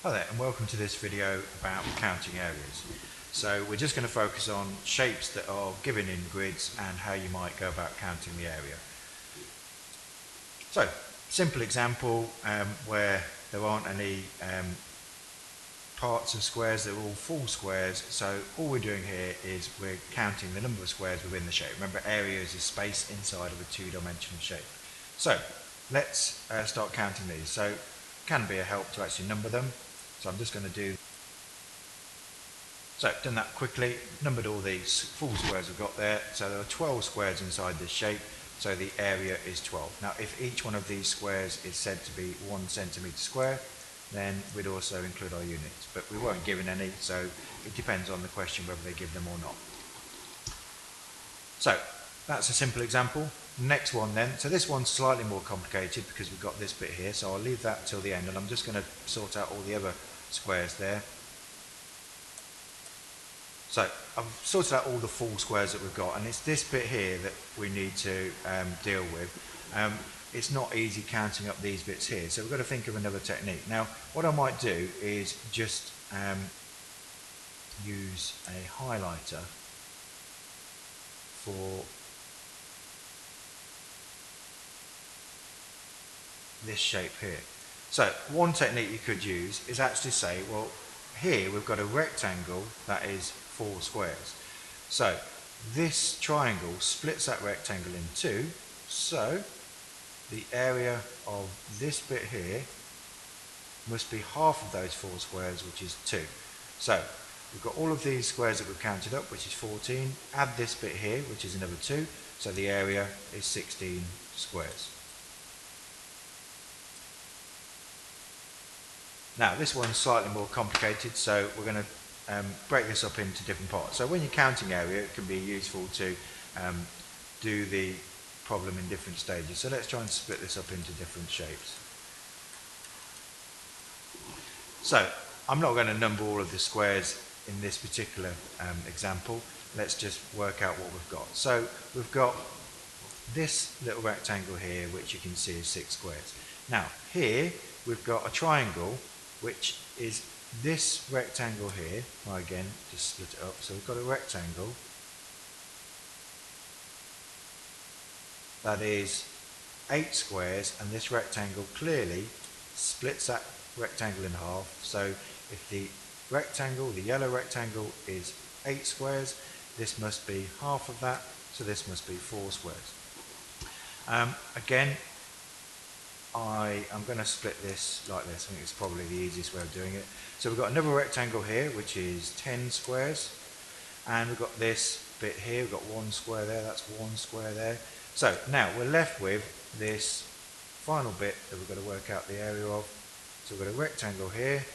Hi there, and welcome to this video about counting areas. So we're just going to focus on shapes that are given in grids and how you might go about counting the area. So, simple example where there aren't any parts of squares, they're all full squares, so all we're doing here is we're counting the number of squares within the shape. Remember, area is a space inside of a two-dimensional shape. So let's start counting these. So it can be a help to actually number them. So I'm just going to do, so done that quickly, numbered all these full squares we've got there. So there are 12 squares inside this shape, so the area is 12. Now if each one of these squares is said to be 1 centimetre square, then we'd also include our units, but we weren't given any, so it depends on the question whether they give them or not. So that's a simple example. Next one then, so this one's slightly more complicated because we've got this bit here, so I'll leave that till the end and I'm just going to sort out all the other squares there. So I've sorted out all the full squares that we've got, and it's this bit here that we need to deal with. It's not easy counting up these bits here, so we've got to think of another technique. Now what I might do is just use a highlighter for this shape here. So one technique you could use is actually say, well, here we've got a rectangle that is 4 squares. So this triangle splits that rectangle in two, so the area of this bit here must be half of those 4 squares, which is 2. So we've got all of these squares that we've counted up, which is 14, add this bit here, which is another 2, so the area is 16 squares. Now this one's slightly more complicated, so we're going to break this up into different parts. So when you're counting area, it can be useful to do the problem in different stages. So let's try and split this up into different shapes. So I'm not going to number all of the squares in this particular example. Let's just work out what we've got. So we've got this little rectangle here, which you can see is 6 squares. Now here we've got a triangle, which is this rectangle here. Well, again, just split it up. So we've got a rectangle that is 8 squares, and this rectangle clearly splits that rectangle in half. So if the rectangle, the yellow rectangle, is 8 squares, this must be half of that, so this must be 4 squares. Again, I am going to split this like this. I think it's probably the easiest way of doing it. So we've got another rectangle here, which is 10 squares, and we've got this bit here, we've got 1 square there, that's 1 square there. So now we're left with this final bit that we've got to work out the area of. So we've got a rectangle here,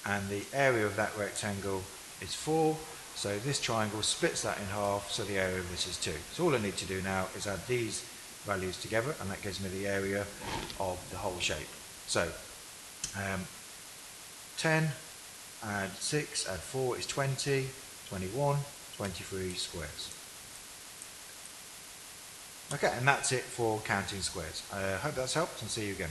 and the area of that rectangle is 4, so this triangle splits that in half, so the area of this is 2. So all I need to do now is add these values together, and that gives me the area of the whole shape. So 10, add 6, add 4 is 20, 21, 23 squares. Okay, and that's it for counting squares. I hope that's helped, and see you again.